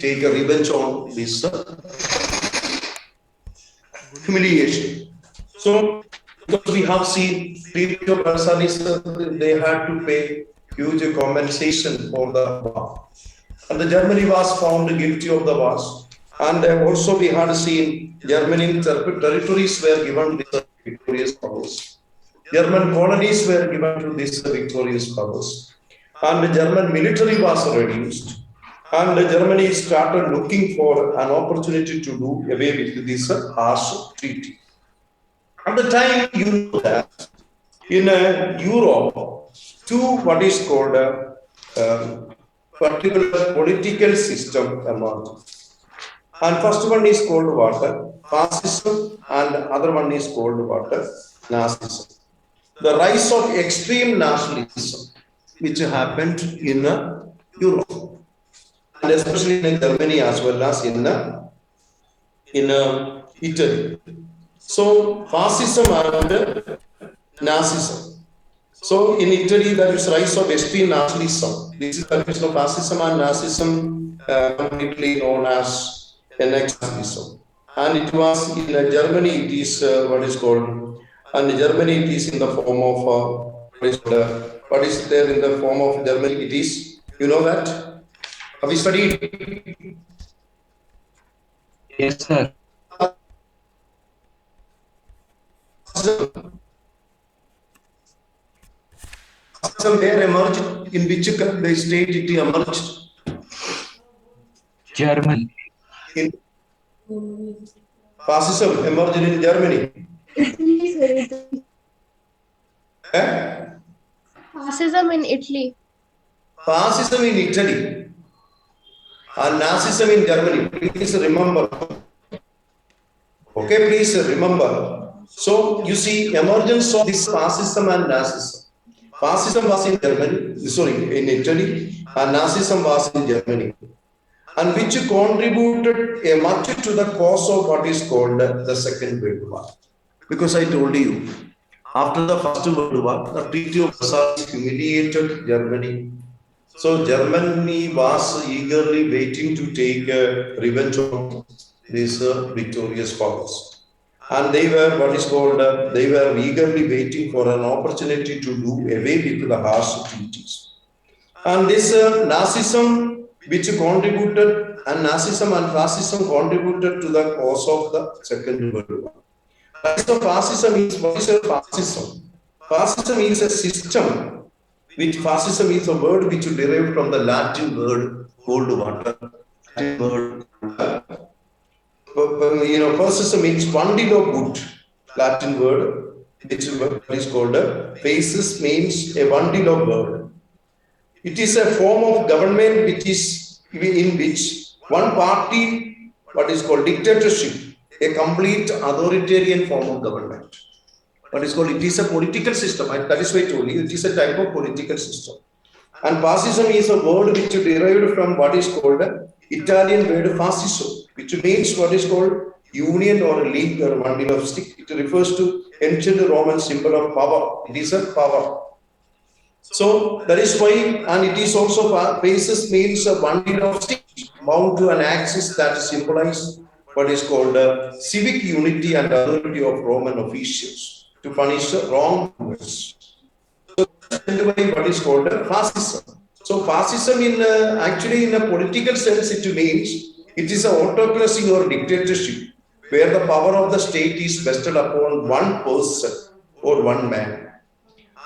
take a revenge on this humiliation. So, because we have seen Treaty of Versailles, they had to pay huge compensation for the war. And the Germany was found guilty of the wars. And also we had seen German territories were given these victorious powers. German colonies were given to these victorious powers. And the German military was reduced. And Germany started looking for an opportunity to do away with this harsh treaty. At the time, you know that in Europe, two what is called particular political system emerged. And first one is called what? Fascism, and other one is called what? Nazism. The rise of extreme nationalism, which happened in Europe, and especially in Germany as well as in Italy. So fascism and Nazism. So in Italy, there is rise of extreme nationalism. This is the question of fascism and Nazism, completely known as Nazism. And it was in Germany, it is what is called, and in Germany it is in the form of, what is there in the form of Germany? It is, you know that? Have you studied? Yes, sir. Where emerged, in which the state it emerged? Germany. In fascism emerged in Germany. Fascism in Italy. Fascism in Italy and Nazism in Germany. Please remember. Okay, please remember. So you see, emergence of this fascism and Nazism. Fascism was in Germany, sorry, in Italy, and Nazism was in Germany, and which contributed much to the cause of what is called the Second World War. Because I told you, after the First World War, the Treaty of Versailles humiliated Germany. So Germany was eagerly waiting to take revenge on these victorious powers. And they were what is called, they were eagerly waiting for an opportunity to do away with the harsh treaties. And this Nazism, which contributed, and Nazism and fascism contributed to the cause of the Second World War. So fascism is, what is fascism? Fascism is a system, which fascism is a word which derived from the Latin word cold water. Latin word, fascism means bundle of wood. Latin word, which is called fascist, means a bundle of wood. It is a form of government which is in which one party, what is called dictatorship, a complete authoritarian form of government. What is called, it is a political system. That is why I told you, it is a type of political system. And fascism is a word which derived from what is called Italian word fascismo, which means what is called union or a league or bundle of stick. It refers to ancient Roman symbol of power. It is a power. So that is why, and it is also fascist means a bundle of sticks bound to an axis that symbolizes what is called civic unity and authority of Roman officials to punish wrongdoers. So what is called fascism. So fascism in actually in a political sense it means it is an autocracy or dictatorship where the power of the state is vested upon one person or one man,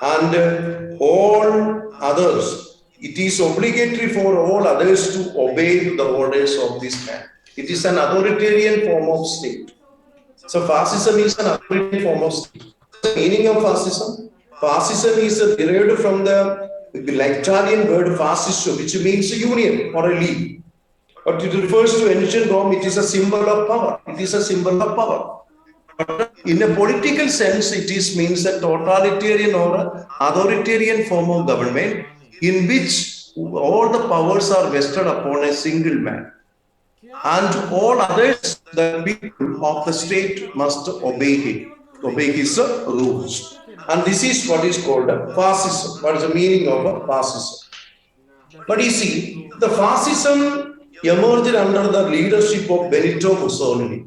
and all others, it is obligatory for all others to obey the orders of this man. It is an authoritarian form of state. So fascism is an authoritarian form of state. The meaning of fascism? Fascism is derived from the Italian word fascisto, which means union or a league. But it refers to ancient Rome, it is a symbol of power. It is a symbol of power. But in a political sense, it means a totalitarian or authoritarian form of government in which all the powers are vested upon a single man. And all others, the people of the state must obey him, obey his rules. And this is what is called fascism. What is the meaning of fascism? But you see, the fascism emerged under the leadership of Benito Mussolini.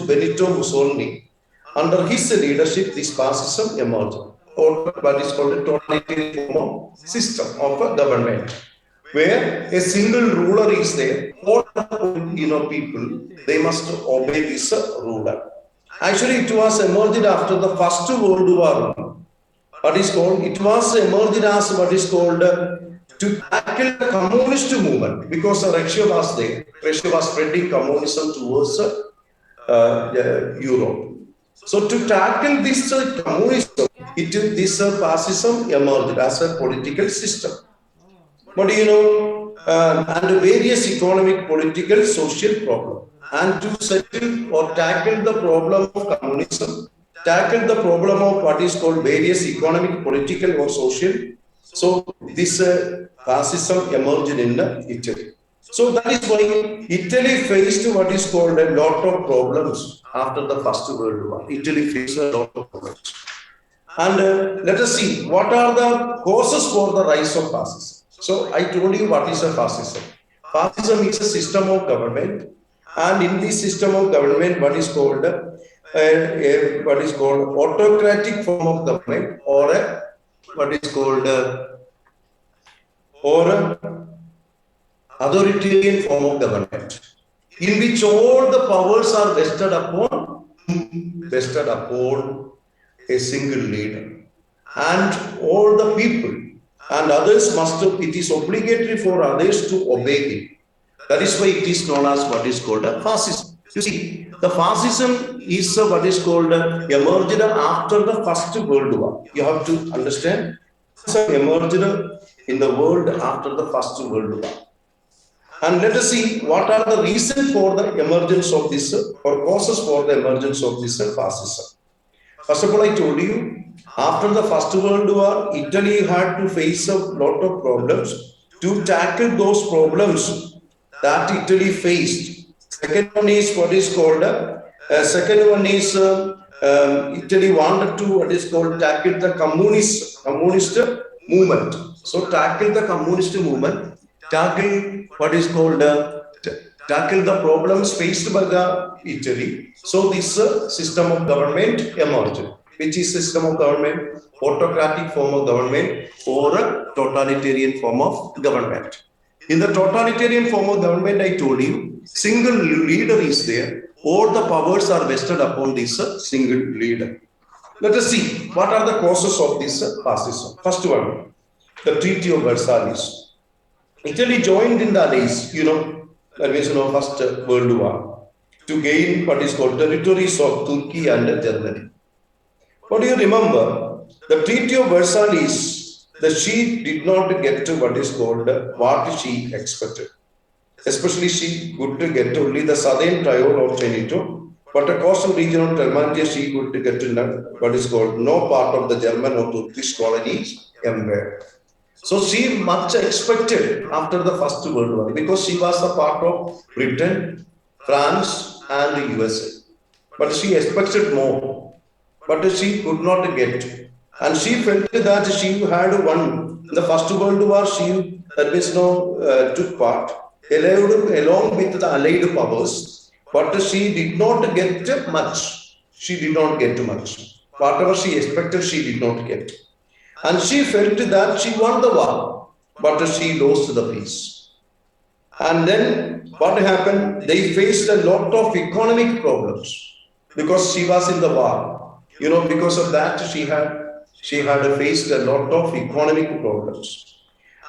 Benito Mussolini. Under his leadership, this fascism emerged, or what is called a totalitarian form of system of a government, where a single ruler is there. All people, they must obey this ruler. Actually, it was emerged after the First World War. What is called? It was emerged as what is called to tackle the communist movement, because Russia was there. Russia was spreading communism towards Europe. So to tackle this communism, this fascism emerged as a political system. But and various economic, political, social problems. And to settle or tackle the problem of communism, tackle the problem of what is called various economic, political, or social. So this fascism emerged in Italy. So that is why Italy faced what is called a lot of problems after the First World War. Italy faced a lot of problems. And let us see what are the causes for the rise of fascism. So I told you what is a fascism. Fascism is a system of government, and in this system of government, what is called autocratic form of government, or what is called authoritarian form of government, in which all the powers are vested upon a single leader, and all the people and others must, it is obligatory for others to obey him. That is why it is known as what is called a fascism. You see, the fascism is what is called emerged after the First World War. You have to understand, emerged in the world after the First World War. And let us see what are the reasons for the emergence of this, or causes for the emergence of this fascism. First of all, I told you, after the First World War, Italy had to face a lot of problems. To tackle those problems that Italy faced, second one is what is called, Italy wanted to what is called tackle the communist movement. So tackle the communist movement, tackle what is called tackle the problems faced by the Italy. So this system of government emerged. Which is system of government? Autocratic form of government, or a totalitarian form of government. In the totalitarian form of government, I told you, single leader is there. All the powers are vested upon this single leader. Let us see what are the causes of this fascism. First one, the Treaty of Versailles. Italy joined in the Allies, that means First World War, to gain what is called territories of Turkey and Germany. But you remember, the Treaty of Versailles, she did not get to what is called what she expected. Especially she could get only the southern Tyrol of Veneto, but the coastal region of Telmantia, she could get to what is called no part of the German or Turkish colonies empire. So she much expected after the First World War, because she was a part of Britain, France, and the USA. But she expected more, but she could not get. And she felt that she had won. In the First World War, she took part along with the Allied powers, but she did not get much. She did not get much. Whatever she expected, she did not get. And she felt that she won the war, but she lost the peace. And then what happened? They faced a lot of economic problems because she was in the war. Because of that, she had faced a lot of economic problems,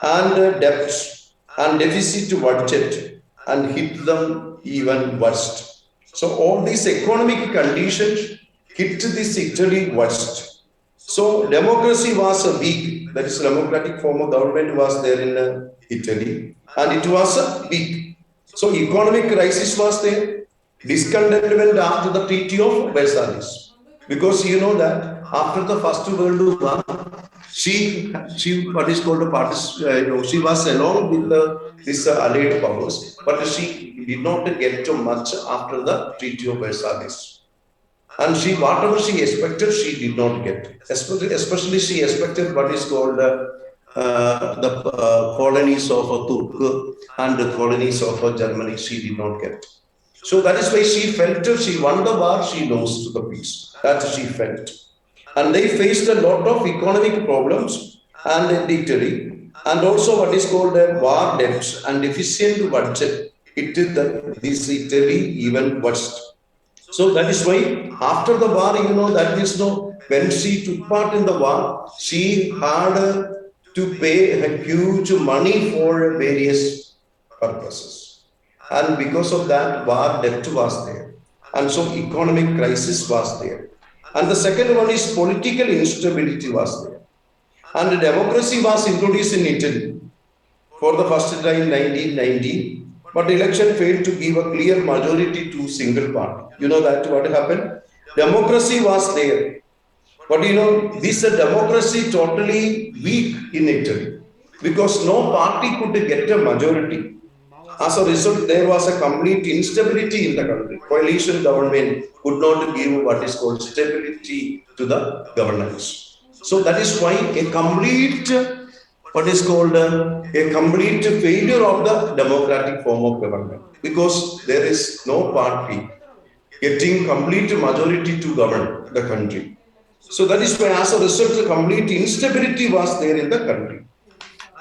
and debts and deficit budget, and hit them even worst. So all these economic conditions hit this Italy worst. So democracy was weak. That is, democratic form of government was there in Italy, and it was weak. So economic crisis was there. Discontentment after the Treaty of Versailles, because you know that after the First World War, she what is called she was along with this Allied powers, but she did not get much after the Treaty of Versailles. And whatever she expected, she did not get. Especially she expected what is called the colonies of Turk and the colonies of Germany she did not get. So that is why she felt she won the war, she lost the peace. That she felt. And they faced a lot of economic problems and in Italy, and also what is called a war debt and deficient budget. It did this Italy even worse. So that is why after the war, that is when she took part in the war, she had to pay a huge money for various purposes. And because of that, war debt was there. And so economic crisis was there. And the second one is political instability was there. And democracy was introduced in Italy for the first time in 1990. But the election failed to give a clear majority to single party. You know that what happened? Democracy was there. But this democracy totally weak in Italy because no party could get a majority. As a result, there was a complete instability in the country. Coalition government could not give what is called stability to the governance. So that is why a complete what is called a complete failure of the democratic form of government, because there is no party getting complete majority to govern the country. So that is why as a result, a complete instability was there in the country.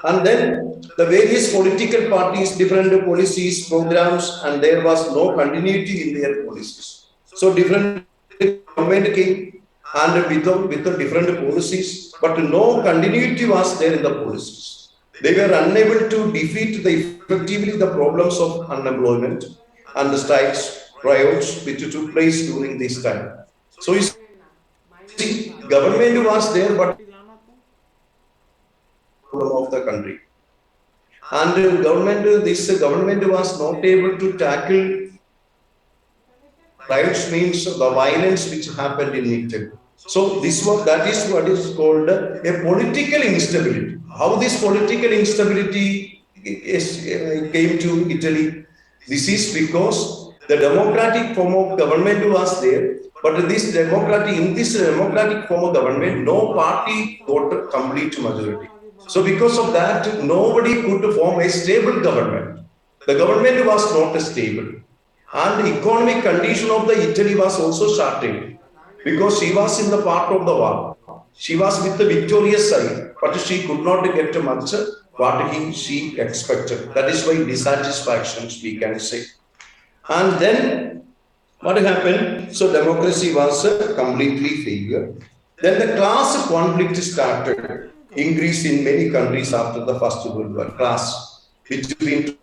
And then the various political parties, different policies, programs, and there was no continuity in their policies. So different government came and with the different policies, but no continuity was there in the policies. They were unable to defeat effectively the problems of unemployment and the strikes, riots which took place during this time. So you see, government was there, but of the country. And this government was not able to tackle riots, means the violence which happened in Italy. So that is what is called a political instability. How this political instability came to Italy? This is because the democratic form of government was there, but in this democratic form of government, no party got a complete majority. So because of that, nobody could form a stable government. The government was not stable. And the economic condition of the Italy was also starting, because she was in the part of the war. She was with the victorious side, but she could not get much what she expected. That is why dissatisfactions, we can say. And then what happened? So democracy was completely failure. Then the class conflict started, increase in many countries after the First World War. Class between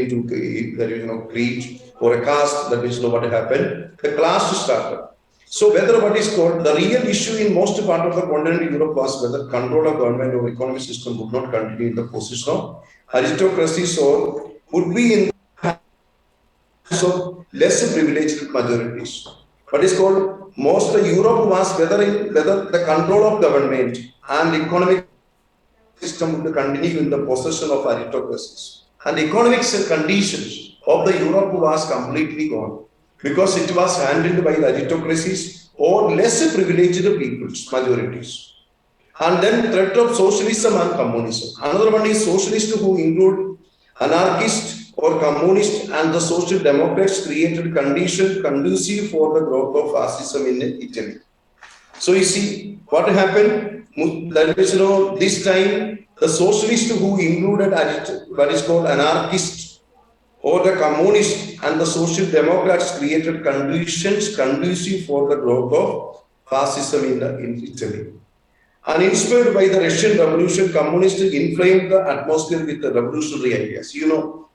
two creed or a caste, that is what happened. The class started. So whether what is called the real issue in most part of the continent Europe was whether control of government or economic system would not continue in the position of aristocracies or would be in so less privileged majorities. What is called most of Europe was whether the control of government and economic system would continue in the possession of aristocracies. And economic conditions of the Europe was completely gone, because it was handled by the aristocracies or less privileged peoples, majorities. And then threat of socialism and communism. Another one is socialist, who include anarchist or communist, and the social democrats created conditions conducive for the growth of fascism in Italy. So you see what happened. That is, this time the socialist, who included what is called anarchist or the communist, and the social democrats created conditions conducive for the growth of fascism in Italy. And inspired by the Russian Revolution, communists inflamed the atmosphere with the revolutionary ideas.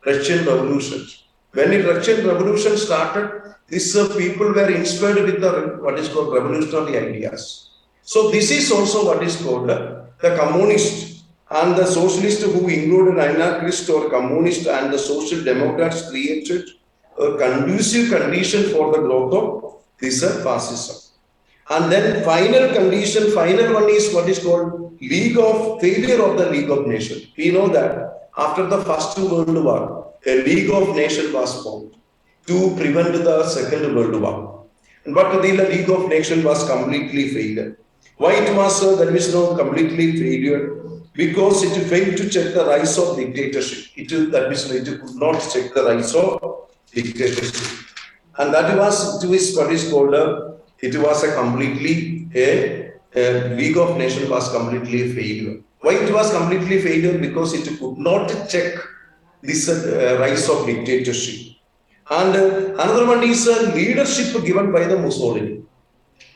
Russian Revolution. When the Russian Revolution started, these people were inspired with the what is called revolutionary ideas. So this is also what is called the communist and the socialist, who included anarchist or communist, and the social democrats created a conducive condition for the growth of this fascism. And then final one is what is called failure of the League of Nations. We know that after the First World War, a League of Nations was formed to prevent the Second World War. But the League of Nations was completely failed. Why it was that is not completely failure? Because it failed to check the rise of dictatorship. That is, it could not check the rise of dictatorship. And that was, it was what is called it was a completely, a League of Nations was completely a failure. Why it was completely failure? Because it could not check this rise of dictatorship. And another one is leadership given by the Mussolini.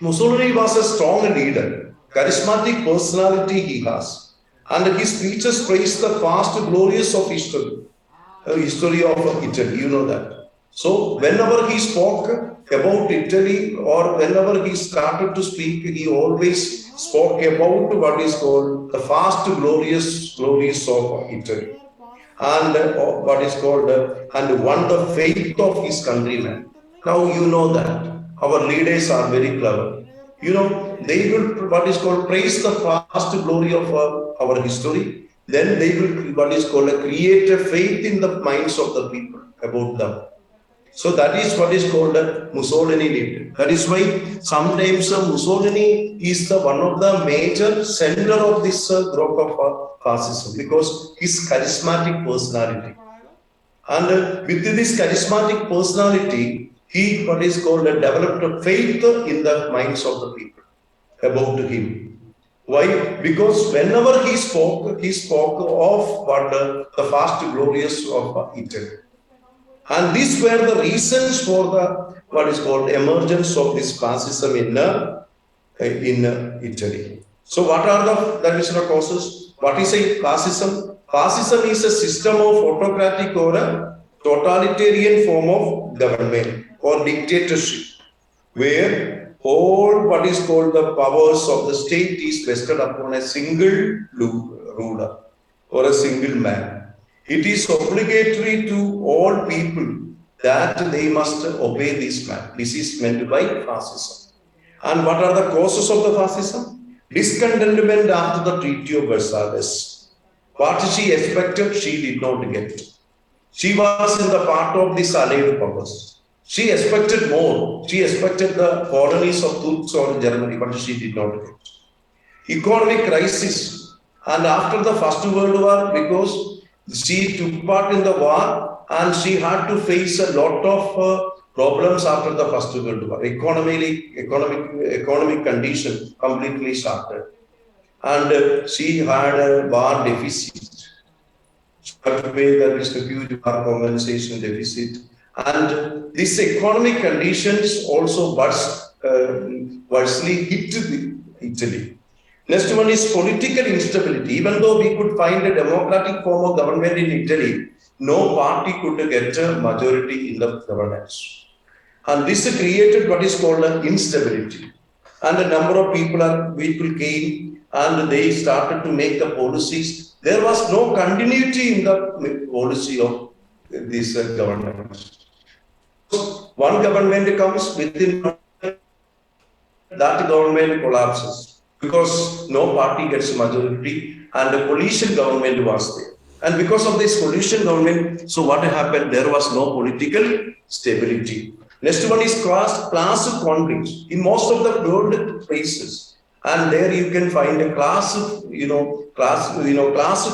Mussolini was a strong leader, charismatic personality he has, and his speeches praise the past glorious of history, history of Italy. You know that. So whenever he spoke about Italy, or whenever he started to speak, he always spoke about what is called the past glorious glories of Italy, and what is called and won the faith of his countrymen. Now you know that our leaders are very clever. You know, they will what is called praise the past glory of our history. Then they will what is called create a faith in the minds of the people about them. So that is what is called Mussolini did. That is why sometimes Mussolini is the one of the major center of this group of fascism, because his charismatic personality. And with this charismatic personality, he what is called developed a faith in the minds of the people about him. Why? Because whenever he spoke of what the past glorious of Italy. And these were the reasons for the what is called emergence of this fascism in Italy. So what are the causes? What is a fascism? Fascism is a system of autocratic or a totalitarian form of government or dictatorship, where all what is called the powers of the state is vested upon a single ruler or a single man. It is obligatory to all people that they must obey this man. This is meant by fascism. And what are the causes of the fascism? Discontentment after the Treaty of Versailles. What she expected, she did not get. She was in the part of the Allied powers. She expected more. She expected the colonies of Turks or Germany, but she did not get. Economic crisis. And after the First World War, because she took part in the war and she had to face a lot of problems after the First World War. Economic condition completely started. And she had a war deficit. She had to pay that is a huge war compensation deficit. And these economic conditions also worstly hit Italy. Next one is political instability. Even though we could find a democratic form of government in Italy, no party could get a majority in the governance. And this created what is called an instability. And a number of people came and they started to make the policies. There was no continuity in the policy of this government. One government comes, within that government collapses because no party gets majority and the coalition government was there. And because of this coalition government, so what happened? There was no political stability. Next one is class conflicts in most of the world places, and there you can find a class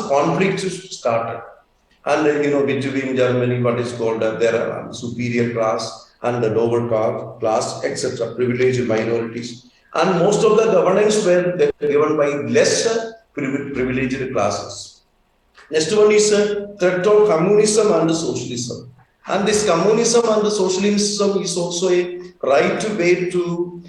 conflicts started, and between Germany, what is called there are superior class and the lower class, etc., privileged minorities, and most of the governance were given by lesser privileged classes. Next one is a threat of communism and socialism. And this communism and socialism is also a right way to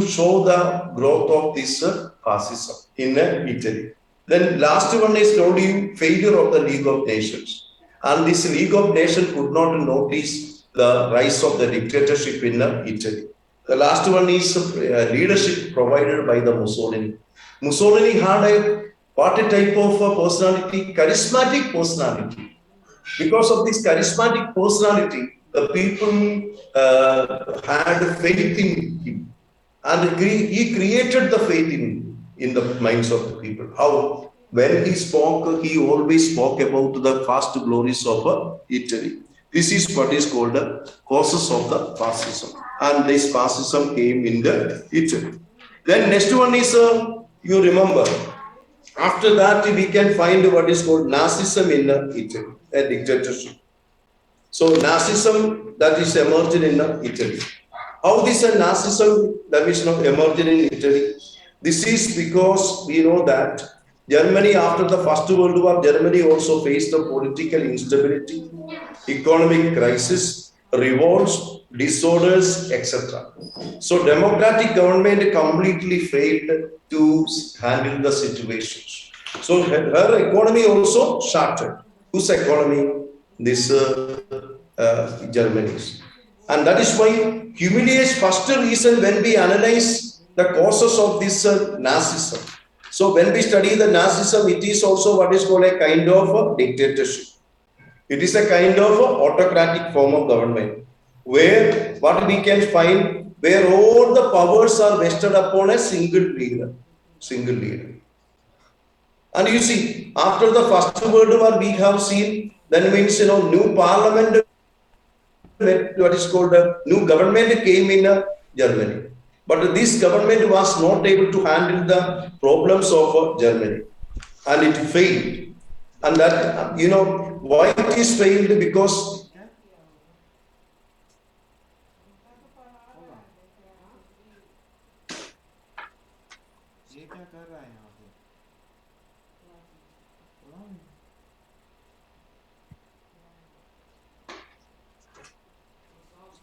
show the growth of this fascism in Italy. Then last one is slowly failure of the League of Nations. And this League of Nations could not notice the rise of the dictatorship in Italy. The last one is leadership provided by the Mussolini. Mussolini had what a type of personality, charismatic personality. Because of this charismatic personality, the people had faith in him. And he created the faith in the minds of the people. How? When he spoke, he always spoke about the past glories of Italy. This is what is called the causes of the fascism. And this fascism came in the Italy. Then next one is, you remember, after that we can find what is called Nazism in Italy, a dictatorship. So Nazism that is emerged in Italy. How this Nazism that is not emerged in Italy? This is because we know that Germany, after the First World War, Germany also faced a political instability, economic crisis, revolts, disorders, etc. So democratic government completely failed to handle the situations. So her economy also shattered. Whose economy? This Germany's. And that is why humiliation, first reason when we analyze the causes of this Nazism. So when we study the Nazism, it is also what is called a kind of dictatorship. It is a kind of autocratic form of government where what we can find where all the powers are vested upon a single leader. Single leader. And you see, after the First World War, we have seen then means new parliament, what is called a new government came in Germany. But this government was not able to handle the problems of Germany, and it failed. And that why it is failed, because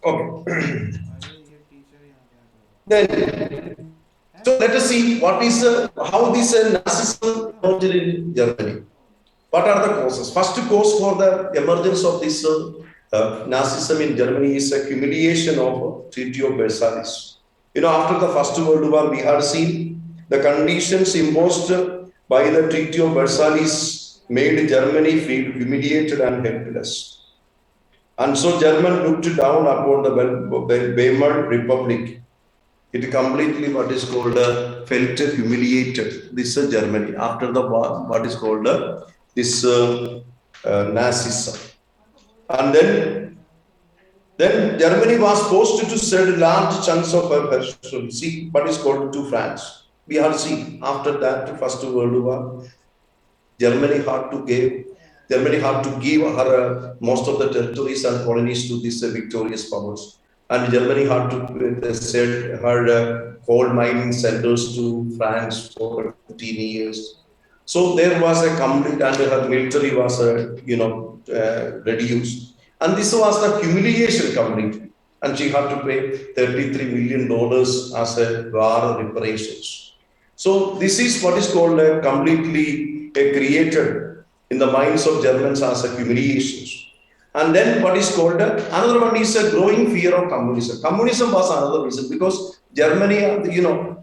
okay. Then, so let us see what is how this Nazism emerged in Germany. What are the causes? First cause for the emergence of this Nazism in Germany is a humiliation of Treaty of Versailles. After the First World War, we had seen the conditions imposed by the Treaty of Versailles made Germany feel humiliated and helpless. And so Germany looked down upon the Weimar Republic. It completely what is called felt humiliated. This is Germany after the war, what is called this Nazism. And then Germany was forced to sell large chunks of her territory. See what is called to France. We have seen after that First World War, Germany had to give her most of the territories and colonies to these victorious powers. And Germany had to sell her coal mining centers to France for 15 years. So there was a complete, and her military was, reduced. And this was the humiliation completely. And she had to pay $33 million as a war reparations. So this is what is called completely created in the minds of Germans as a humiliation. And then what is called another one is a growing fear of communism. Communism was another reason because Germany,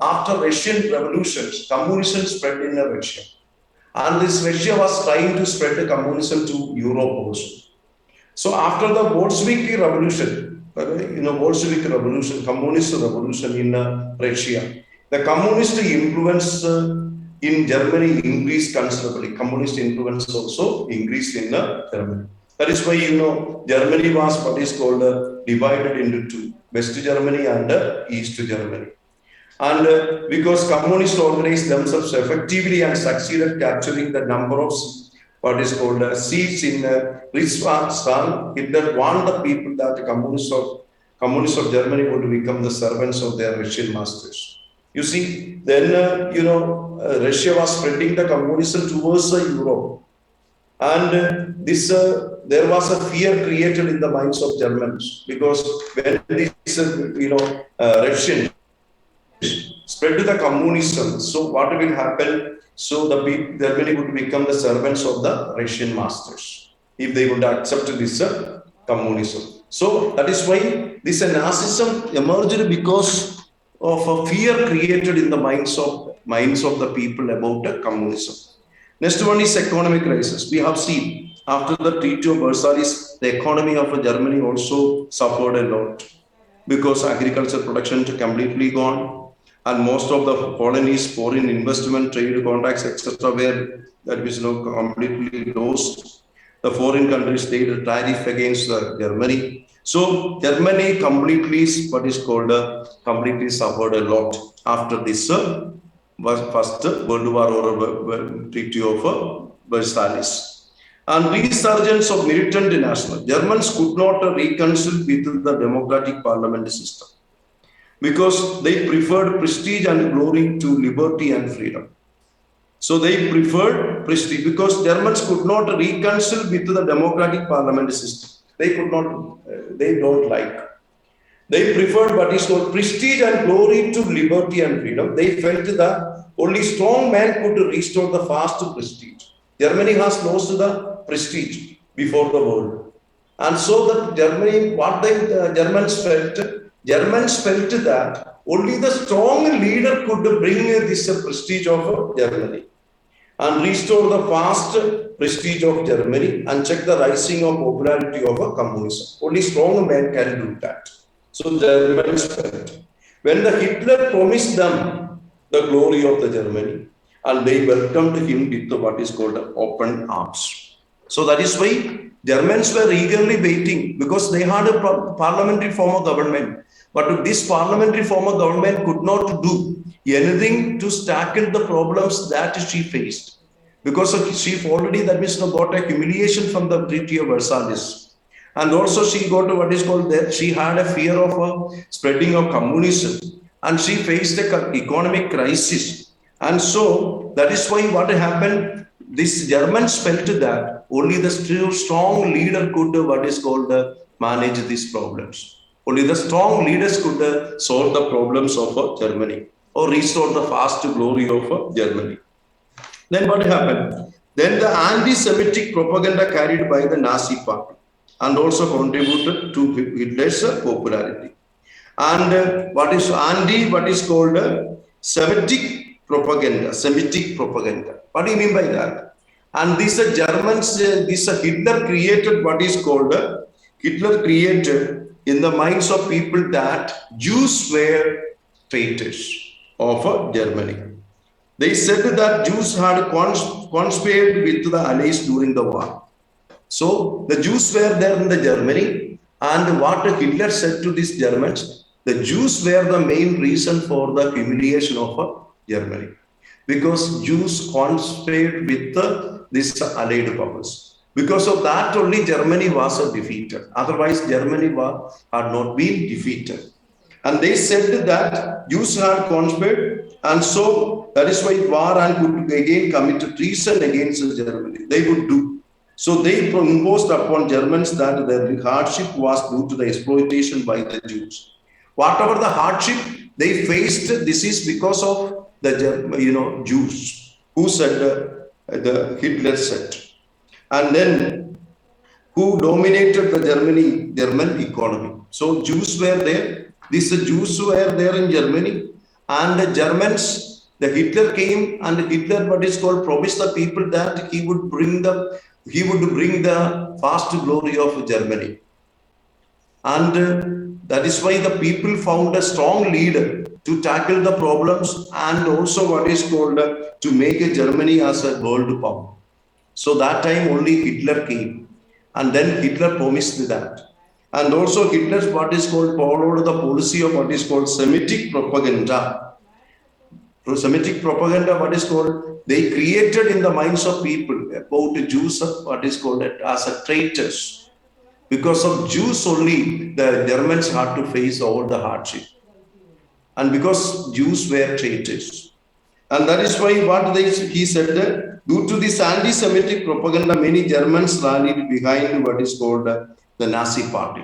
after Russian revolutions, communism spread in Russia. And this Russia was trying to spread the communism to Europe also. So after the Bolshevik revolution, communist revolution in Russia, the communist influence in Germany increased considerably. Communist influence also increased in Germany. That is why, Germany was what is called divided into two, West Germany and East Germany. And because communists organized themselves effectively and succeeded capturing the number of what is called seats in Reichstag, Hitler warned the people that the communists of Germany would become the servants of their Russian masters. You see, then, Russia was spreading the communism towards Europe. And there was a fear created in the minds of Germans because when this, Russians spread to the communism, so what will happen? So the people, Germany would become the servants of the Russian masters if they would accept this communism. So that is why this Nazism emerged because of a fear created in the minds of the people about communism. Next one is economic crisis. We have seen after the Treaty of Versailles, the economy of Germany also suffered a lot because agriculture production completely gone, and most of the colonies, foreign investment, trade contacts, etc., were completely lost. The foreign countries laid a tariff against Germany, So Germany completely, what is called, completely suffered a lot after this First World War or Treaty of Versailles. And resurgence of militant national. Germans could not reconcile with the democratic parliament system because they preferred prestige and glory to liberty and freedom. So they preferred prestige because Germans could not reconcile with the democratic parliament system. They could not, they don't like. They preferred what is called prestige and glory to liberty and freedom. They felt that only strong man could restore the fast prestige. Germany has lost the prestige before the world. And so that Germany, what the Germans felt that only the strong leader could bring this prestige of Germany and restore the vast prestige of Germany and check the rising of popularity of communism. Only strong men can do that. So Germans felt. When the Hitler promised them the glory of the Germany, and they welcomed him with what is called open arms. So that is why Germans were eagerly waiting because they had a parliamentary form of government. But this parliamentary form of government could not do anything to tackle the problems that she faced. Because she already, that means, got a humiliation from the Treaty of Versailles. And also she got what is called that she had a fear of spreading of communism. And she faced an economic crisis. And so that is why what happened, this Germans felt that only the strong leader could what is called manage these problems. Only the strong leaders could solve the problems of Germany or restore the vast glory of Germany. Then what happened? Then the anti-Semitic propaganda carried by the Nazi party and also contributed to Hitler's popularity. And what is called Semitic propaganda. Semitic propaganda. What do you mean by that? And these Germans, Hitler created what is called Hitler created in the minds of people that Jews were traitors of Germany. They said that Jews had conspired with the Allies during the war. So the Jews were there in the Germany, and what Hitler said to these Germans, the Jews were the main reason for the humiliation of Germany, because Jews conspired with these Allied powers. Because of that only Germany was defeated. Otherwise Germany had not been defeated. And they said that Jews had conspired, and so that is why war and could again commit treason against Germany. They would do. So they imposed upon Germans that their hardship was due to the exploitation by the Jews. Whatever the hardship they faced, this is because of the Jews who said the Hitler said, and then who dominated the German economy. So Jews were there. These Jews were there in Germany, and the Germans, the Hitler came, and Hitler, what is called, promised the people that he would bring the vast glory of Germany. And that is why the people found a strong leader to tackle the problems and also what is called to make Germany as a world power. So that time only Hitler came, and then Hitler promised that. And also Hitler, what is called, followed the policy of what is called Semitic propaganda. Semitic propaganda, what is called, they created in the minds of people about Jews, what is called as a traitors. Because of Jews only, the Germans had to face all the hardship. And because Jews were traitors. And that is why what he said that due to this anti-Semitic propaganda, many Germans rallied behind what is called the Nazi party.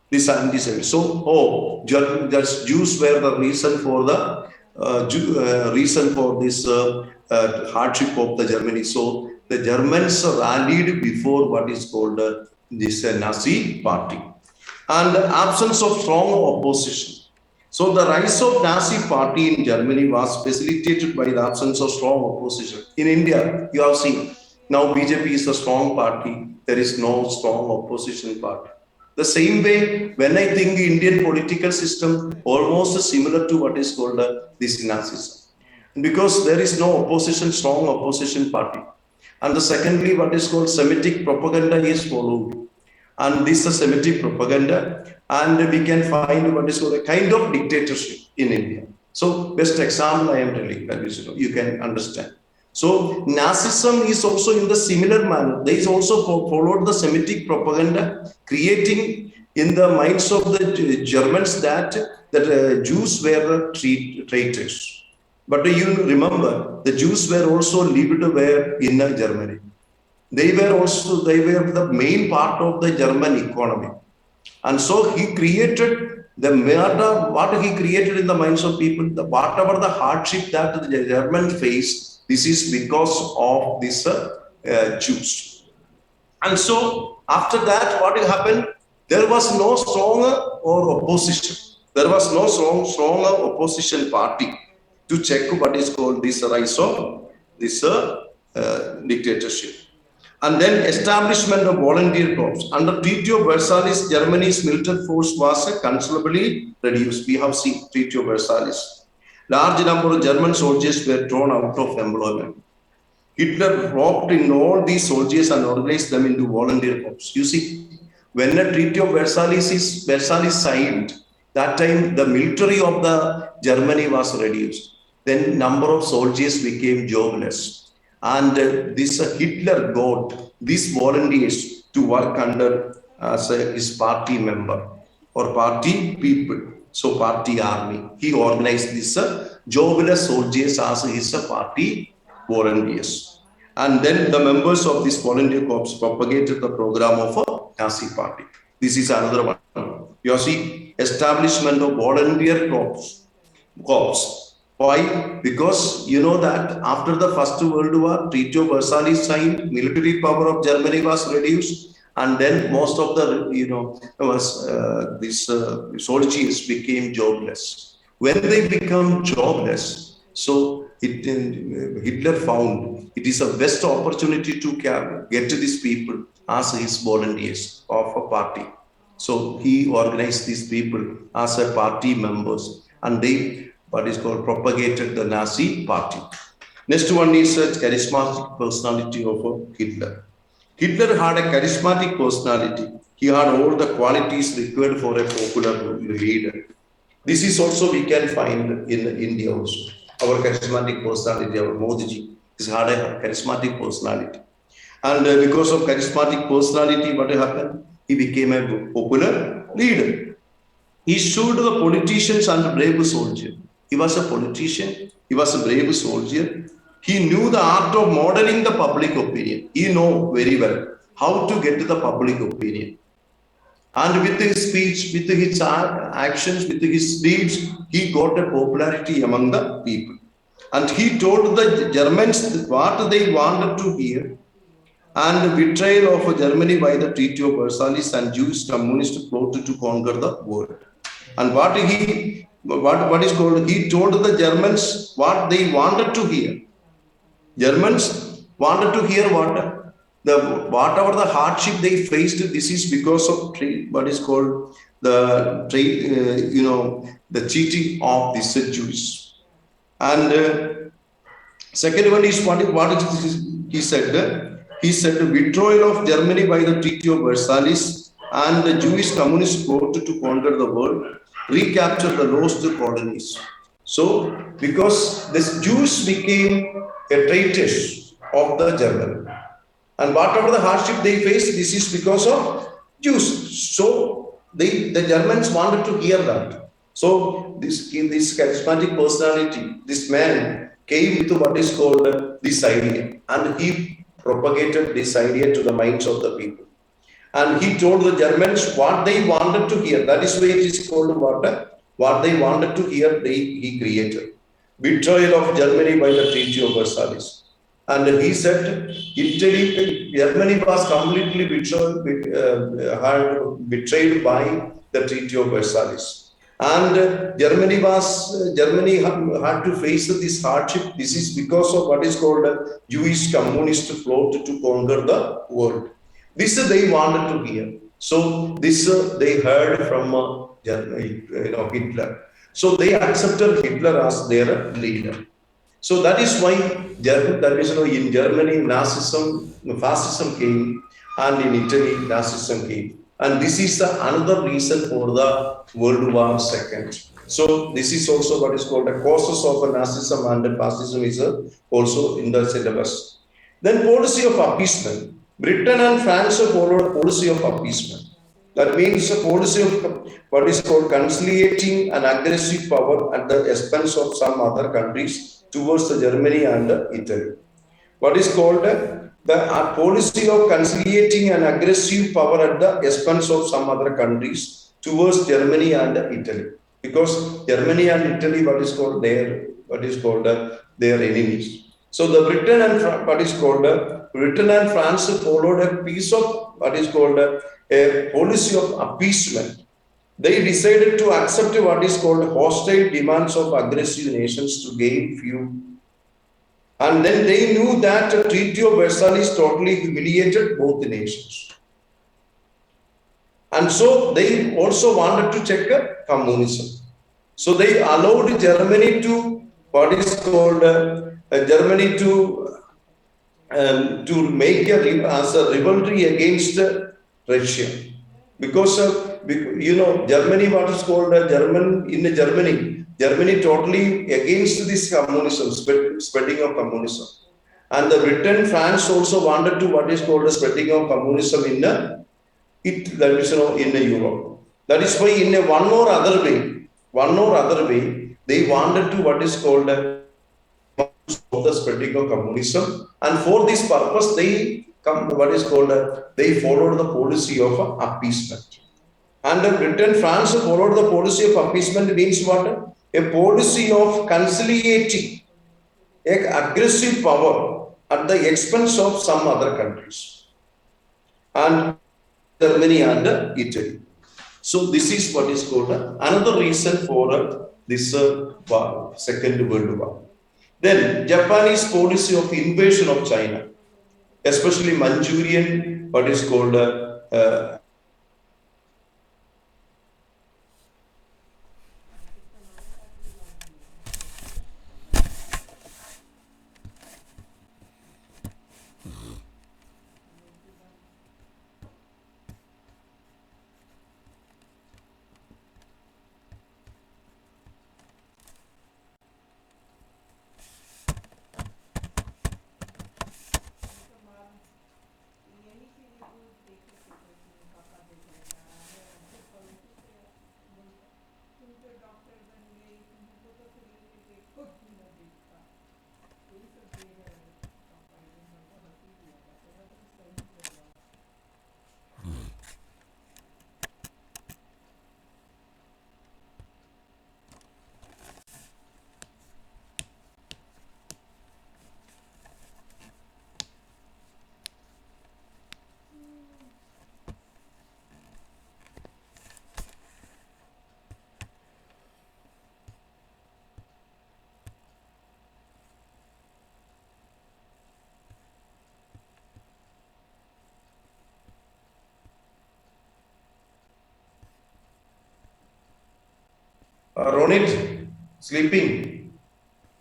This anti-Semitic. So, Jews were the reason for this hardship of the Germany. So the Germans rallied before what is called this Nazi party. And the absence of strong opposition. So the rise of Nazi party in Germany was facilitated by the absence of strong opposition. In India, you have seen, now BJP is a strong party. There is no strong opposition party. The same way, when I think Indian political system almost similar to what is called this Nazism. Because there is no opposition, strong opposition party. And the secondly, what is called Semitic propaganda is followed. And this is Semitic propaganda, and we can find what is called a kind of dictatorship in India. So best example I am telling that is, you can understand. So Nazism is also in the similar manner. They is also followed the Semitic propaganda, creating in the minds of the Germans that Jews were traitors. But you remember, the Jews were also lived where in Germany. They were the main part of the German economy. And so he created the matter, what he created in the minds of people, whatever the hardship that the Germans faced, this is because of these Jews. And so after that, what happened? There was no stronger or opposition. There was no stronger opposition party to check what is called this rise of this dictatorship. And then establishment of volunteer corps. Under Treaty of Versailles, Germany's military force was considerably reduced. We have seen Treaty of Versailles. Large number of German soldiers were thrown out of employment. Hitler roped in all these soldiers and organized them into volunteer corps. You see, when a Treaty of Versailles signed, that time the military of the Germany was reduced. Then number of soldiers became jobless. And this Hitler got these volunteers to work under as his party member or party people. So party army. He organized this jobless soldiers as his party volunteers. And then the members of this volunteer corps propagated the program of a Nazi party. This is another one. You see, establishment of volunteer corps. Why? Because you know that after the First World War, Treaty of Versailles signed, military power of Germany was reduced, and then most of the soldiers became jobless. When they become jobless, so Hitler found it is a best opportunity to get to these people as his volunteers of a party. So he organized these people as a party members, and they what is called propagated the Nazi party. Next one is a charismatic personality of Hitler. Hitler had a charismatic personality. He had all the qualities required for a popular leader. This is also we can find in India also. Our charismatic personality, our Modiji, had a charismatic personality. And because of charismatic personality, what happened? He became a popular leader. He showed the politicians and brave soldier. He was a politician. He was a brave soldier. He knew the art of modeling the public opinion. He knew very well how to get to the public opinion. And with his speech, with his actions, with his deeds, he got a popularity among the people. And he told the Germans what they wanted to hear. And the betrayal of Germany by the Treaty of Versailles and Jewish communists plotted to conquer the world. And what is called, he told the Germans what they wanted to hear. Germans wanted to hear whatever the hardship they faced. This is because of what is called the cheating of these Jews. And second one is what he said. He said the withdrawal of Germany by the Treaty of Versailles and the Jewish communists plotted to conquer the world, recapture the lost colonies. So, because the Jews became a traitors of the German, and whatever the hardship they faced, this is because of Jews. So, the Germans wanted to hear that. So, this charismatic personality, this man came to what is called this idea, and he propagated this idea to the minds of the people. And he told the Germans what they wanted to hear. That is why it is called what they wanted to hear, he created. Betrayal of Germany by the Treaty of Versailles. And he said Germany was completely betrayed by the Treaty of Versailles. And Germany had to face this hardship. This is because of what is called Jewish communist plot to conquer the world. This they wanted to hear. So this they heard from Hitler. So they accepted Hitler as their leader. So that is why in Germany, fascism came, and in Italy, Nazism came. And this is another reason for the World War II. So this is also what is called the causes of Nazism and fascism is also in the syllabus. Then policy of appeasement. Britain and France followed a policy of appeasement. That means a policy of what is called conciliating an aggressive power at the expense of some other countries towards the Germany and Italy. What is called the policy of conciliating an aggressive power at the expense of some other countries towards Germany and Italy. Because Germany and Italy, their enemies. So the Britain and what is called Britain and France followed a piece of what is called a policy of appeasement. They decided to accept what is called hostile demands of aggressive nations to gain few. And then they knew that the Treaty of Versailles totally humiliated both nations. And so they also wanted to check communism. So they allowed Germany to what is called Germany to make as a rivalry against Russia, because Germany, what is called Germany totally against this communism, spreading of communism, and the Britain, France also wanted to what is called the spreading of communism in that is in Europe. That is why in a one or other way, they wanted to what is called of the spreading of communism, and for this purpose they come what is called they followed the policy of appeasement. And Britain, France followed the policy of appeasement means what? A policy of conciliating a aggressive power at the expense of some other countries, and Germany and Italy. So this is what is called another reason for this Second World War. Then Japanese policy of invasion of China, especially Manchurian, what is called Ronit sleeping.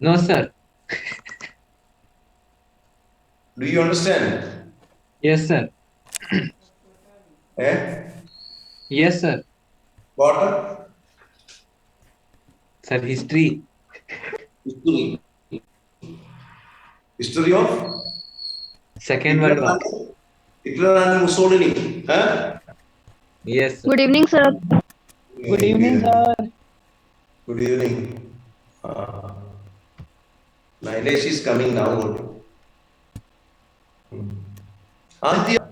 No, sir. Do you understand? Yes, sir. Eh? Yes, sir. What? Sir, history. History. History of Second Hitler World War. Hitler and Mussolini. Huh? Yes, sir. Good evening, sir. Good evening, sir. Good evening. Nilesh is coming now only. Aditya,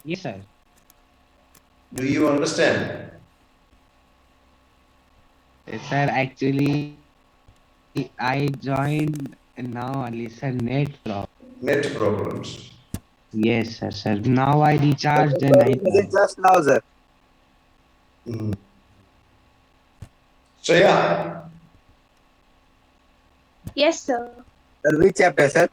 Yes, sir. do you understand? Sir, actually, I joined now only, sir, net problem. Net problems. Yes, sir. Now I recharged and I joined. Just now, sir. Shreya, Yes, sir. Sir, which chapter, sir?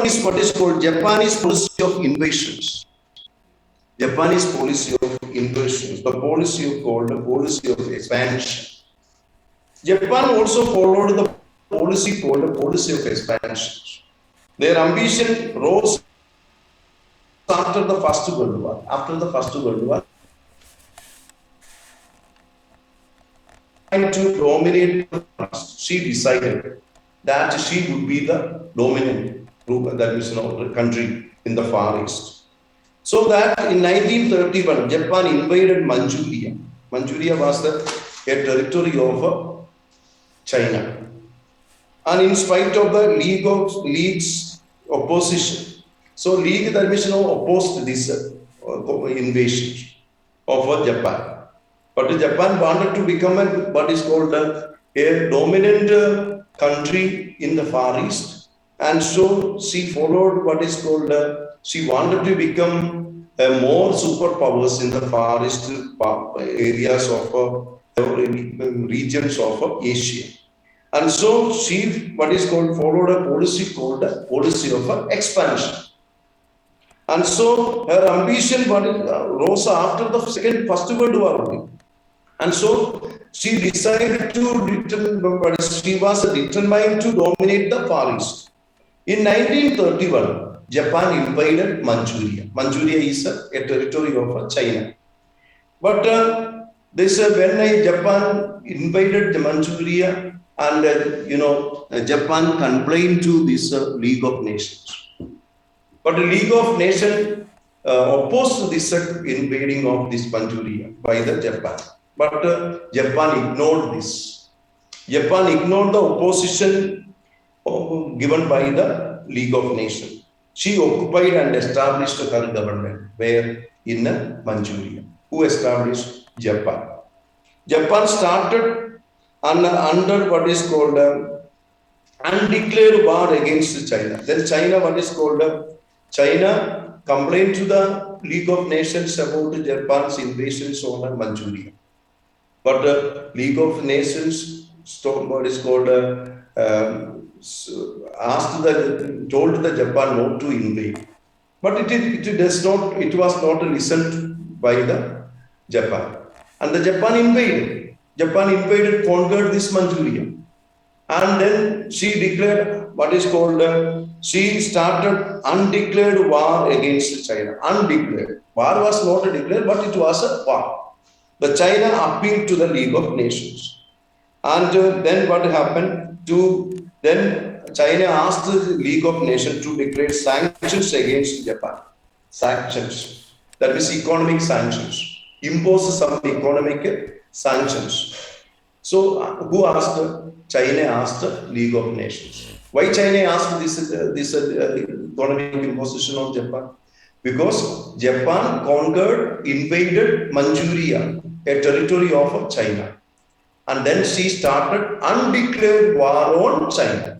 is what is called Japanese policy of invasions. Japanese policy of invasions, the policy called the policy of expansion. Japan also followed the policy called the policy of expansion. Their ambition rose after the First World War. After the First World War, trying to dominate the past, she decided that she would be the dominant group, that is, country in the Far East. So that in 1931, Japan invaded Manchuria. Manchuria was a territory of China. And in spite of the League's opposition, so League opposed this invasion of Japan. But Japan wanted to become what is called a dominant country in the Far East, and so she followed what is called she wanted to become more superpowers in the Far East areas of regions of Asia. And so she what is called followed a policy called a policy of expansion. And so her ambition rose after the First World War. And so she decided she was determined to dominate the Far East. In 1931, Japan invaded Manchuria. Manchuria is a territory of China. But when Japan invaded Manchuria, and Japan complained to this League of Nations. But the League of Nations opposed this invading of this Manchuria by the Japan. But Japan ignored this. Japan ignored the opposition given by the League of Nations. She occupied and established her government where in Manchuria. Who established? Japan. Japan started under what is called undeclared war against China. Then China, what is called China complained to the League of Nations about Japan's invasions on Manchuria. But the League of Nations, what is called, told the Japan not to invade. But it was not listened by the Japan. And the Japan invaded. Conquered this Manchuria. And then she declared what is called, she started undeclared war against China. Undeclared. War was not declared, but it was a war. The China appealed to the League of Nations. And then what happened then China asked the League of Nations to declare sanctions against Japan. Sanctions. That means economic sanctions. Impose some economic sanctions. So who asked? China asked the League of Nations. Why China asked this economic imposition on Japan? Because Japan invaded Manchuria, a territory of China. And then she started undeclared war on China.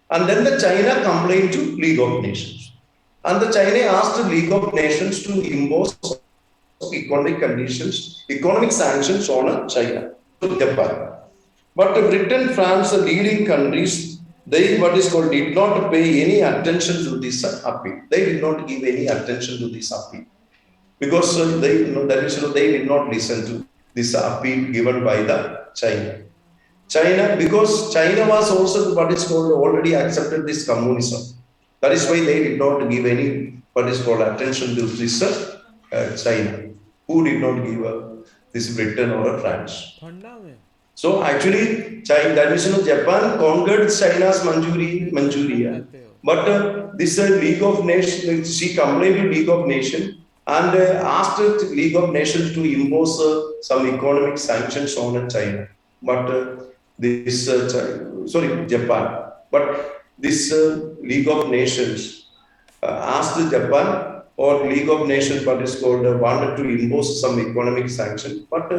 And then the China complained to League of Nations. And the China asked the League of Nations to impose economic sanctions on China, Japan. But Britain, France, the leading countries, they did not pay any attention to this appeal. They did not give any attention to this appeal because they did not listen to this appeal given by the China. Because China was also already accepted this communism. That is why they did not give any attention to this China. Who did not give this Britain or France? So actually, Japan conquered China's Manchuria. But this League of Nations, she complained to League of Nations and asked League of Nations to impose some economic sanctions on China. But Japan. But this League of Nations asked Japan or League of Nations, wanted to impose some economic sanctions. But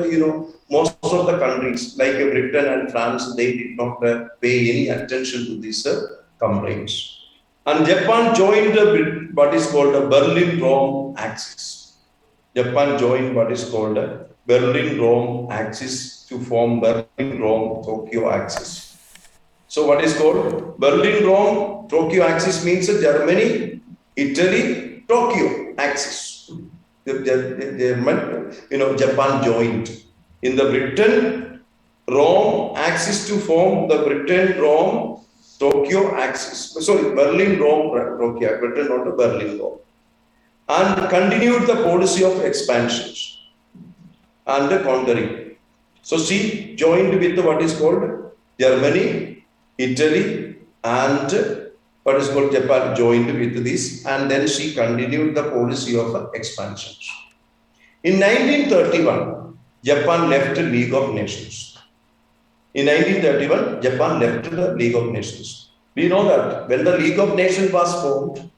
most of the countries like Britain and France, they did not pay any attention to these complaints. And Japan joined what is called the Berlin-Rome axis. Japan joined what is called the Berlin-Rome axis to form Berlin-Rome-Tokyo axis. So what is called Berlin, Rome, Tokyo axis means Germany, Italy, Tokyo axis. German, Japan joined. In the Britain, Rome axis to form the Britain, Rome, Tokyo axis. Sorry, Berlin, Rome, Tokyo, Britain, not Berlin, Rome. And continued the policy of expansions and conquering. So she joined with what is called Germany, Italy, and what is called Japan joined with this, and then she continued the policy of expansions. In 1931, Japan left the League of Nations. In 1931, Japan left the League of Nations. We know that when the League of Nations was formed,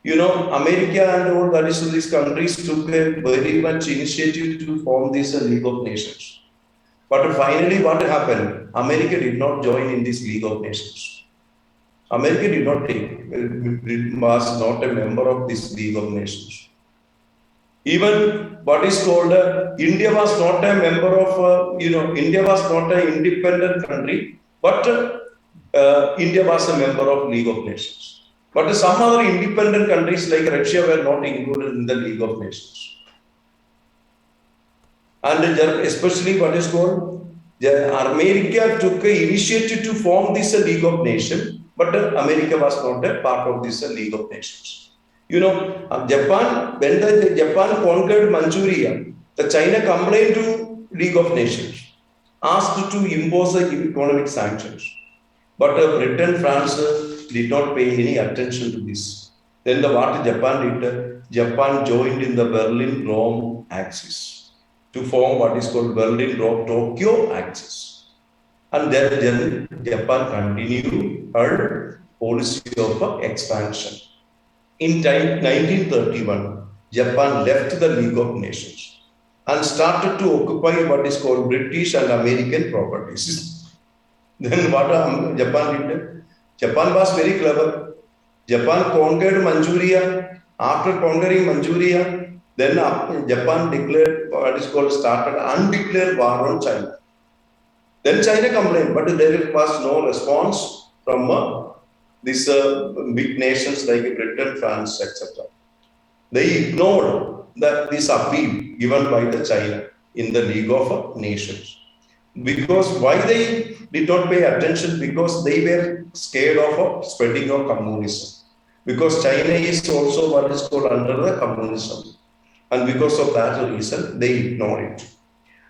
America and all that is these countries took a very much initiative to form this League of Nations. But finally, what happened? America did not join in this League of Nations. America did not was not a member of this League of Nations. Even what is called India was not a member of, India was not an independent country, but India was a member of League of Nations. But some other independent countries like Russia were not included in the League of Nations. And especially what is called, America took an initiative to form this League of Nations, but America was not a part of this League of Nations. Japan, when the Japan conquered Manchuria, the China complained to League of Nations, asked to impose economic sanctions. But Britain, France did not pay any attention to this. Then what Japan did, Japan joined in the Berlin-Rome axis to form what is called Berlin-Rome-Tokyo axis. And then Japan continued her policy of expansion. In 1931, Japan left the League of Nations and started to occupy what is called British and American properties. Then what Japan did? Japan was very clever. Japan conquered Manchuria. After conquering Manchuria, then Japan declared what is called started undeclared war on China. Then China complained, but there was no response from these big nations like Britain, France, etc. They ignored this appeal given by the China in the League of Nations. Because why they did not pay attention? Because they were scared of spreading of communism. Because China is also what is called under the communism. And because of that reason, they ignored it.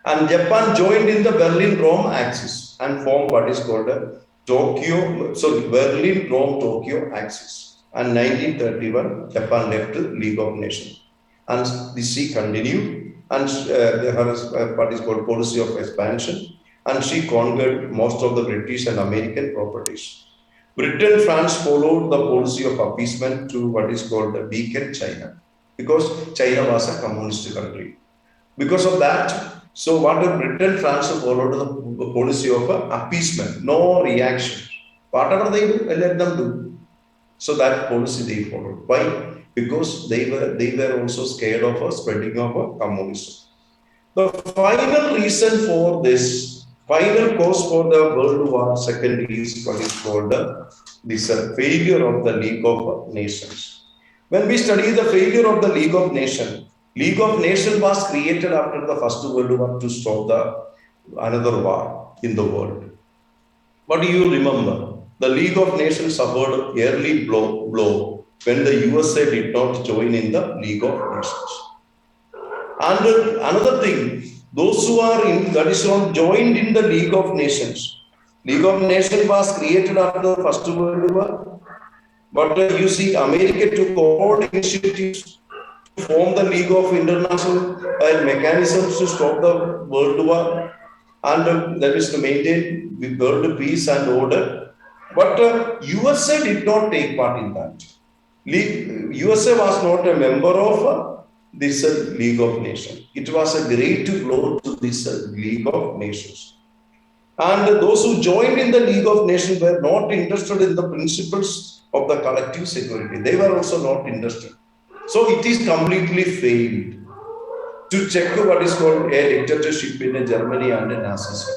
And Japan joined in the Berlin-Rome axis and formed what is called a Berlin-Rome-Tokyo axis. And 1931, Japan left the League of Nations. And she continued, and her what is called policy of expansion, and she conquered most of the British and American properties. Britain, France followed the policy of appeasement to what is called the weakened China, because China was a communist country. Because of that, so what Britain, France followed the policy of appeasement, no reaction. Whatever they do, let them do. So that policy they followed. Why? Because they were also scared of spreading of communism. The final reason for this, final cause for the World War II is what is called this failure of the League of Nations. When we study the failure of the League of Nations was created after the First World War to stop another war in the world. But do you remember, the League of Nations suffered early blow when the USA did not join in the League of Nations. And another thing, those who are joined in the League of Nations was created after the First World War. But you see, America took all initiatives to form the League of International mechanisms to stop the World War, and that is to maintain the world peace and order. But USA did not take part in that. USA was not a member of this League of Nations. It was a great blow to this League of Nations. And those who joined in the League of Nations were not interested in the principles of the collective security. They were also not interested. So it is completely failed to check what is called a dictatorship in Germany and Nazism.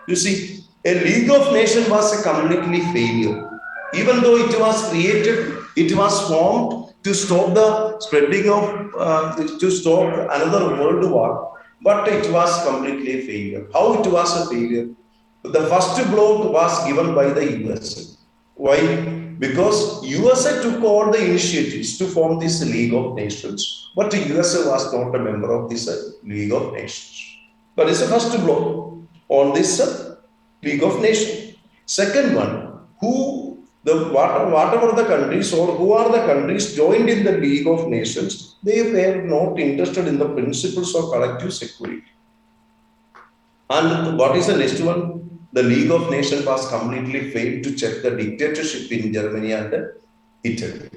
You see, A League of Nations was a completely failure. Even though it was created, it was formed to stop the spreading of, to stop another world war, but it was completely a failure. How it was a failure? The first blow was given by the USA. Why? Because USA took all the initiatives to form this League of Nations, but the USA was not a member of this League of Nations. That is the first blow on this League of Nations. Second one, whatever the countries or who are the countries joined in the League of Nations, they were not interested in the principles of collective security. And what is the next one? The League of Nations was completely failed to check the dictatorship in Germany and Italy.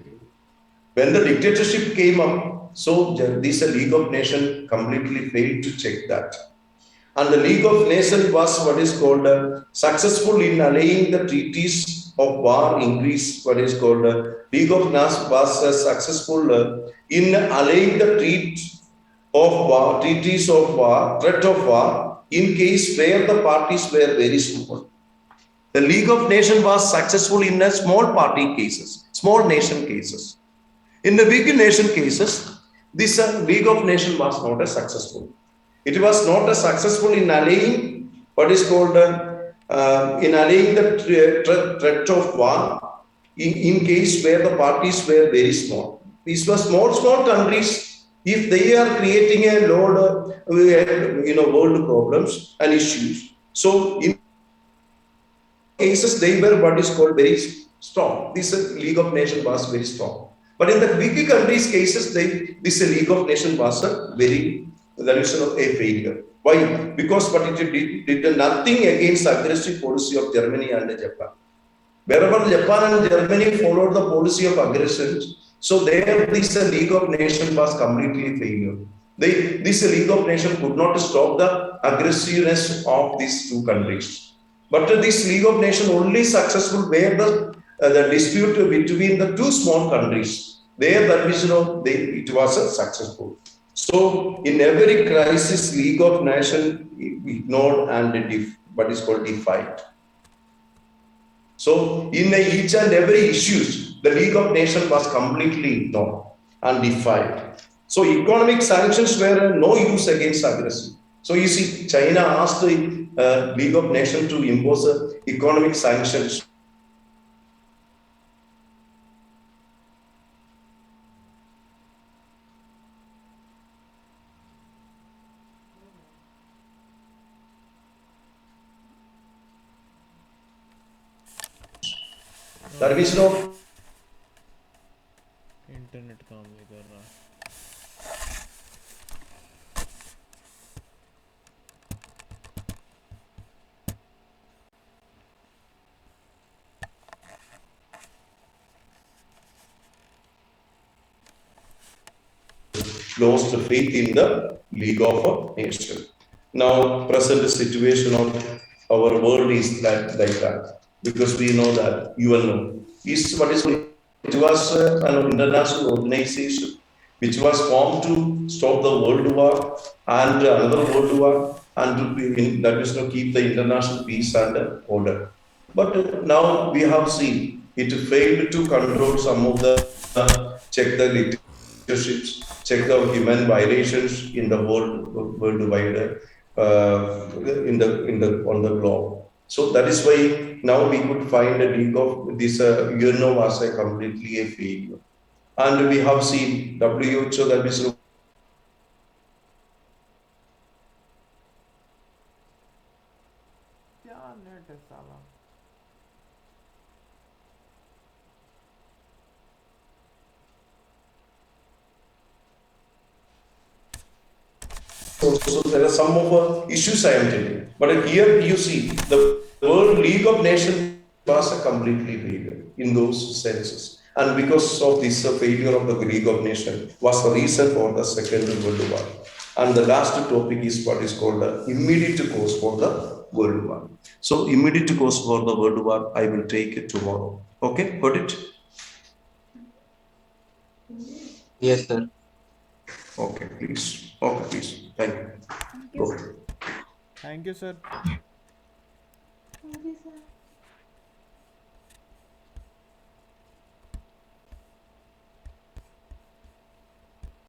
When the dictatorship came up, so this League of Nations completely failed to check that. And the League of Nations was what is called successful in allaying the treaties of war in Greece. What is called League of Nations was successful in allaying the treaties of war, threat of war, in case where the parties were very small. The League of Nations was successful in a small party cases, small nation cases. In the big nation cases, this League of Nations was not as successful. It was not as successful in allaying what is called in allaying the threat of war in case where the parties were very small. These were small countries. If they are creating a load of world problems and issues, so in cases they were what is called very strong. This League of Nations was very strong. But in the big countries' cases, this League of Nations was a failure. Why? Because what it did nothing against aggressive policy of Germany and Japan. Wherever Japan and Germany followed the policy of aggression, so there this League of Nations was completely a failure. This League of Nations could not stop the aggressiveness of these two countries. But this League of Nations only successful where the dispute between the two small countries, there that is it was successful. So in every crisis, League of Nations ignored and what is called defied. So in each and every issues, the League of Nations was completely ignored and defied. So economic sanctions were no use against aggression. So you see, China asked the League of Nations to impose economic sanctions. There is no internet काम नहीं कर रहा. lost faith in the League of Nations. Now, present situation of our world is like that, because we know that you will know. It was an international organization which was formed to stop the world war and another world war and to keep the international peace and order. But now we have seen it failed to control some of the check the dictatorships, check the human violations in the worldwide on the globe. So that is why now we could find a League of this UNO was a completely a failure, and we have seen WHO, that is so there are some of issues I am telling. But here you see the World League of Nations was a completely failure in those senses. And because of this failure of the League of Nations was the reason for the Second World War. And the last topic is what is called the immediate cause for the World War. So immediate cause for the World War, I will take it tomorrow. Okay, got it? Yes, sir. Okay, please. Okay, please. Thank you. Go. Thank you, sir. हाँ जी sir